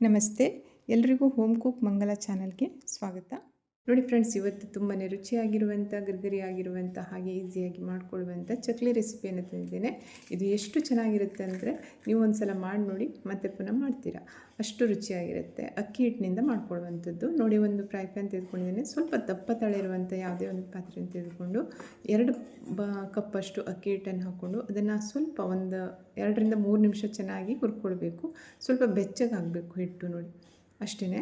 ನಮಸ್ತೆ, ಎಲ್ರಿಗೂ home cook ಮಂಗಲ ಚಾನಲ್ಗೆ ಸ್ವಾಗತ. ನೋಡಿ ಫ್ರೆಂಡ್ಸ್, ಇವತ್ತು ತುಂಬಾ ರುಚಿಯಾಗಿರುವಂಥ, ಗರ್ಗರಿಯಾಗಿರುವಂಥ ಹಾಗೆ ಈಸಿಯಾಗಿ ಮಾಡಿಕೊಳ್ಳುವಂಥ ಚಕ್ಲಿ ರೆಸಿಪಿಯನ್ನು ತಂದಿದ್ದೇನೆ. ಇದು ಎಷ್ಟು ಚೆನ್ನಾಗಿರುತ್ತೆ ಅಂದರೆ ನೀವು ಒಂದು ಸಲ ಮಾಡಿ ನೋಡಿ ಮತ್ತೆ ಪುನಃ ಮಾಡ್ತೀರಾ, ಅಷ್ಟು ರುಚಿಯಾಗಿರುತ್ತೆ. ಅಕ್ಕಿ ಹಿಟ್ಟಿನಿಂದ ಮಾಡ್ಕೊಳ್ಳುವಂಥದ್ದು. ನೋಡಿ, ಒಂದು ಫ್ರೈ ಪ್ಯಾನ್ ತೆಗೆದುಕೊಂಡಿದ್ದೇನೆ. ಸ್ವಲ್ಪ ದಪ್ಪ ತಳ ಇರುವಂಥ ಯಾವುದೇ ಒಂದು ಪಾತ್ರೆಯನ್ನು ತೆಗೆದುಕೊಂಡು 2 ಕಪ್ಪಷ್ಟು ಅಕ್ಕಿ ಹಿಟ್ಟನ್ನು ಹಾಕ್ಕೊಂಡು ಅದನ್ನು ಸ್ವಲ್ಪ ಒಂದು 2ರಿಂದ 3 ನಿಮಿಷ ಚೆನ್ನಾಗಿ ಹುರ್ಕೊಳ್ಬೇಕು. ಸ್ವಲ್ಪ ಬೆಚ್ಚಗಾಗಬೇಕು ಹಿಟ್ಟು. ನೋಡಿ ಅಷ್ಟೇ.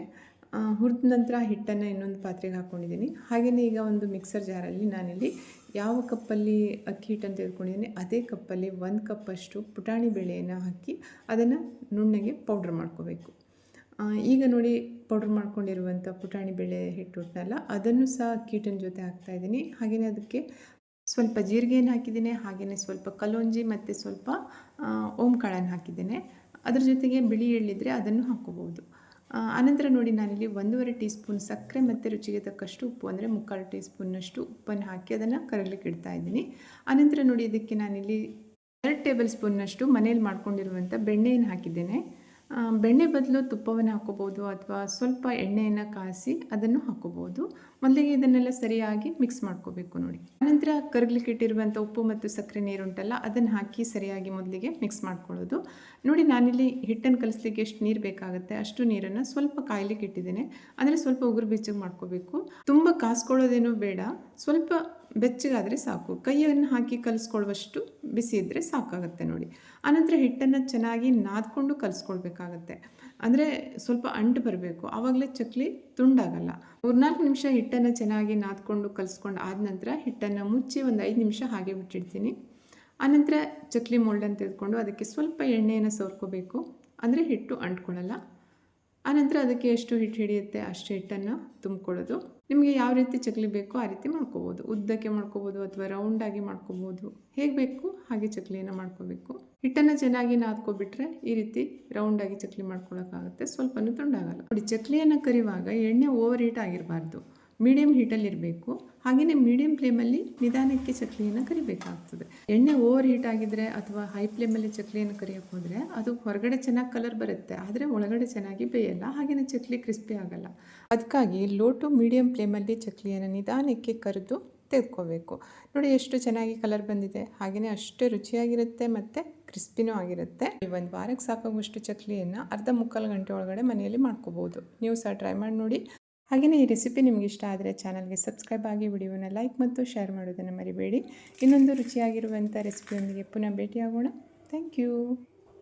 ಹುರಿದ ನಂತರ ಹಿಟ್ಟನ್ನು ಇನ್ನೊಂದು ಪಾತ್ರೆಗೆ ಹಾಕ್ಕೊಂಡಿದ್ದೀನಿ. ಹಾಗೆಯೇ ಈಗ ಒಂದು ಮಿಕ್ಸರ್ ಜಾರಲ್ಲಿ ನಾನಿಲ್ಲಿ ಯಾವ ಕಪ್ಪಲ್ಲಿ ಅಕ್ಕಿ ಹಿಟ್ಟನ್ನು ತೆಗೆದುಕೊಂಡಿದ್ದೀನಿ ಅದೇ ಕಪ್ಪಲ್ಲಿ 1 ಕಪ್ಪಷ್ಟು ಪುಟಾಣಿ ಬೇಳೆಯನ್ನು ಹಾಕಿ ಅದನ್ನು ನುಣ್ಣಗೆ ಪೌಡ್ರ್ ಮಾಡ್ಕೋಬೇಕು. ಈಗ ನೋಡಿ, ಪೌಡ್ರ್ ಮಾಡ್ಕೊಂಡಿರುವಂಥ ಪುಟಾಣಿ ಬೇಳೆ ಹಿಟ್ಟುಟ್ಟನಲ್ಲ, ಅದನ್ನು ಸಹ ಅಕ್ಕಿ ಹಿಟ್ಟಿನ ಜೊತೆ ಹಾಕ್ತಾಯಿದ್ದೀನಿ. ಹಾಗೆಯೇ ಅದಕ್ಕೆ ಸ್ವಲ್ಪ ಜೀರಿಗೆಯನ್ನು ಹಾಕಿದ್ದೇನೆ, ಹಾಗೆಯೇ ಸ್ವಲ್ಪ ಕಲ್ಲೊಂಜಿ ಮತ್ತು ಸ್ವಲ್ಪ ಓಂಕಾಳನ್ನು ಹಾಕಿದ್ದೇನೆ. ಅದರ ಜೊತೆಗೆ ಬಿಳಿ ಎಳ್ಳಿದ್ರೆ ಅದನ್ನು ಹಾಕ್ಕೋಬೋದು. ಆನಂತರ ನೋಡಿ, ನಾನಿಲ್ಲಿ 1.5 ಟೀ ಸ್ಪೂನ್ ಸಕ್ಕರೆ ಮತ್ತು ರುಚಿಗೆ ತಕ್ಕಷ್ಟು ಉಪ್ಪು, ಅಂದರೆ 3/4 ಟೀ ಸ್ಪೂನ್ನಷ್ಟು ಉಪ್ಪನ್ನು ಹಾಕಿ ಅದನ್ನು ಕರಗಲಿಕ್ಕೆ ಇಡ್ತಾ ಇದ್ದೀನಿ. ಆನಂತರ ನೋಡಿ, ಇದಕ್ಕೆ ನಾನಿಲ್ಲಿ 2 ಟೇಬಲ್ ಸ್ಪೂನ್ನಷ್ಟು ಮನೇಲಿ ಮಾಡ್ಕೊಂಡಿರುವಂಥ ಬೆಣ್ಣೆಯನ್ನು ಹಾಕಿದ್ದೇನೆ. ಬೆಣ್ಣೆ ಬದಲು ತುಪ್ಪವನ್ನು ಹಾಕ್ಕೋಬೋದು ಅಥವಾ ಸ್ವಲ್ಪ ಎಣ್ಣೆಯನ್ನು ಕಾಯಿಸಿ ಅದನ್ನು ಹಾಕ್ಕೋಬೋದು. ಮೊದಲಿಗೆ ಇದನ್ನೆಲ್ಲ ಸರಿಯಾಗಿ ಮಿಕ್ಸ್ ಮಾಡ್ಕೋಬೇಕು. ನೋಡಿ, ಆನಂತರ ಕರಗಲಿಕ್ಕೆ ಇಟ್ಟಿರುವಂಥ ಉಪ್ಪು ಮತ್ತು ಸಕ್ಕರೆ ನೀರುಂಟಲ್ಲ, ಅದನ್ನು ಹಾಕಿ ಸರಿಯಾಗಿ ಮೊದಲಿಗೆ ಮಿಕ್ಸ್ ಮಾಡ್ಕೊಳ್ಳೋದು. ನೋಡಿ, ನಾನಿಲ್ಲಿ ಹಿಟ್ಟನ್ನು ಕಲಿಸ್ಲಿಕ್ಕೆ ಎಷ್ಟು ನೀರು ಬೇಕಾಗುತ್ತೆ ಅಷ್ಟು ನೀರನ್ನು ಸ್ವಲ್ಪ ಕಾಯ್ಲಿಕ್ಕೆ ಇಟ್ಟಿದ್ದೇನೆ. ಅಂದರೆ ಸ್ವಲ್ಪ ಉಗುರು ಬೆಚ್ಚಗೆ ಮಾಡ್ಕೋಬೇಕು. ತುಂಬ ಕಾಸ್ಕೊಳ್ಳೋದೇನೂ ಬೇಡ, ಸ್ವಲ್ಪ ಬೆಚ್ಚಗಾದರೆ ಸಾಕು. ಕೈಯನ್ನು ಹಾಕಿ ಕಲಿಸ್ಕೊಳ್ಳುವಷ್ಟು ಬಿಸಿ ಇದ್ದರೆ ಸಾಕಾಗುತ್ತೆ. ನೋಡಿ, ಆನಂತರ ಹಿಟ್ಟನ್ನು ಚೆನ್ನಾಗಿ ನಾದ್ಕೊಂಡು ಕಲಿಸ್ಕೊಳ್ಬೇಕಾಗತ್ತೆ. ಅಂದರೆ ಸ್ವಲ್ಪ ಅಂಟು ಬರಬೇಕು, ಆವಾಗಲೇ ಚಕ್ಲಿ ತುಂಡಾಗಲ್ಲ. 3-4 ನಿಮಿಷ ಹಿಟ್ಟನ್ನು ಚೆನ್ನಾಗಿ ನಾದ್ಕೊಂಡು ಕಲಿಸ್ಕೊಂಡು ಆದ ನಂತರ ಹಿಟ್ಟನ್ನು ಮುಚ್ಚಿ ಒಂದು 5 ನಿಮಿಷ ಹಾಗೆ ಬಿಟ್ಟಿಡ್ತೀನಿ. ಆನಂತರ ಚಕ್ಲಿ ಮೋಲ್ಡನ್ನು ತೆಗೆದುಕೊಂಡು ಅದಕ್ಕೆ ಸ್ವಲ್ಪ ಎಣ್ಣೆಯನ್ನು ಸವರ್ಕೋಬೇಕು, ಅಂದರೆ ಹಿಟ್ಟು ಅಂಟ್ಕೊಳ್ಳಲ್ಲ. ಆನಂತರ ಅದಕ್ಕೆ ಎಷ್ಟು ಹಿಟ್ಟು ಹಿಡಿಯುತ್ತೆ ಅಷ್ಟು ಹಿಟ್ಟನ್ನು ತುಂಬಿಕೊಳ್ಳೋದು. ನಿಮಗೆ ಯಾವ ರೀತಿ ಚಕ್ಲಿ ಬೇಕೋ ಆ ರೀತಿ ಮಾಡ್ಕೋಬೋದು. ಉದ್ದಕ್ಕೆ ಮಾಡ್ಕೋಬೋದು ಅಥವಾ ರೌಂಡಾಗಿ ಮಾಡ್ಕೋಬೋದು. ಹೇಗೆ ಬೇಕು ಹಾಗೆ ಚಕ್ಲಿಯನ್ನು ಮಾಡ್ಕೋಬೇಕು. ಹಿಟ್ಟನ್ನು ಚೆನ್ನಾಗಿ ನಾದ್ಕೊಬಿಟ್ರೆ ಈ ರೀತಿ ರೌಂಡಾಗಿ ಚಕ್ಲಿ ಮಾಡ್ಕೊಳ್ಳೋಕ್ಕಾಗುತ್ತೆ, ಸ್ವಲ್ಪನೂ ತುಂಡಾಗಲ್ಲ. ನೋಡಿ, ಚಕ್ಲಿಯನ್ನು ಕರಿಯುವಾಗ ಎಣ್ಣೆ ಓವರ್ ಹೀಟ್ ಆಗಿರಬಾರ್ದು, ಮೀಡಿಯಮ್ ಹೀಟಲ್ಲಿರಬೇಕು. ಹಾಗೆಯೇ ಮೀಡಿಯಮ್ ಫ್ಲೇಮಲ್ಲಿ ನಿಧಾನಕ್ಕೆ ಚಕ್ಲಿಯನ್ನು ಕರಿಬೇಕಾಗ್ತದೆ. ಎಣ್ಣೆ ಓವರ್ ಹೀಟ್ ಆಗಿದ್ದರೆ ಅಥವಾ ಹೈ ಫ್ಲೇಮಲ್ಲಿ ಚಕ್ಲಿಯನ್ನು ಕರಿಯೋಕ್ಕೆ ಹೋದರೆ ಅದು ಹೊರಗಡೆ ಚೆನ್ನಾಗಿ ಕಲರ್ ಬರುತ್ತೆ, ಆದರೆ ಒಳಗಡೆ ಚೆನ್ನಾಗಿ ಬೇಯಲ್ಲ, ಹಾಗೆಯೇ ಚಕ್ಲಿ ಕ್ರಿಸ್ಪಿ ಆಗಲ್ಲ. ಅದಕ್ಕಾಗಿ ಲೋ ಟು ಮೀಡಿಯಮ್ ಫ್ಲೇಮಲ್ಲಿ ಚಕ್ಲಿಯನ್ನು ನಿಧಾನಕ್ಕೆ ಕರೆದು ತೆಗೆದುಕೋಬೇಕು. ನೋಡಿ, ಎಷ್ಟು ಚೆನ್ನಾಗಿ ಕಲರ್ ಬಂದಿದೆ. ಹಾಗೆಯೇ ಅಷ್ಟೇ ರುಚಿಯಾಗಿರುತ್ತೆ ಮತ್ತು ಕ್ರಿಸ್ಪಿನೂ ಆಗಿರುತ್ತೆ. ಒಂದು ವಾರಕ್ಕೆ ಸಾಕಾಗುವಷ್ಟು ಚಕ್ಲಿಯನ್ನು ಅರ್ಧ-ಮುಕ್ಕಾಲು ಗಂಟೆ ಒಳಗಡೆ ಮನೆಯಲ್ಲಿ ಮಾಡ್ಕೋಬೋದು. ನೀವು ಸಹ ಟ್ರೈ ಮಾಡಿ ನೋಡಿ. ಹಾಗೆಯೇ ಈ ರೆಸಿಪಿ ನಿಮಗೆ ಇಷ್ಟ ಆದರೆ ಚಾನಲ್ಗೆ ಸಬ್ಸ್ಕ್ರೈಬ್ ಆಗಿ, ವಿಡಿಯೋನ ಲೈಕ್ ಮತ್ತು ಶೇರ್ ಮಾಡೋದನ್ನು ಮರಿಬೇಡಿ. ಇನ್ನೊಂದು ರುಚಿಯಾಗಿರುವಂಥ ರೆಸಿಪಿಯೊಂದಿಗೆ ಪುನಃ ಭೇಟಿಯಾಗೋಣ. Thank you.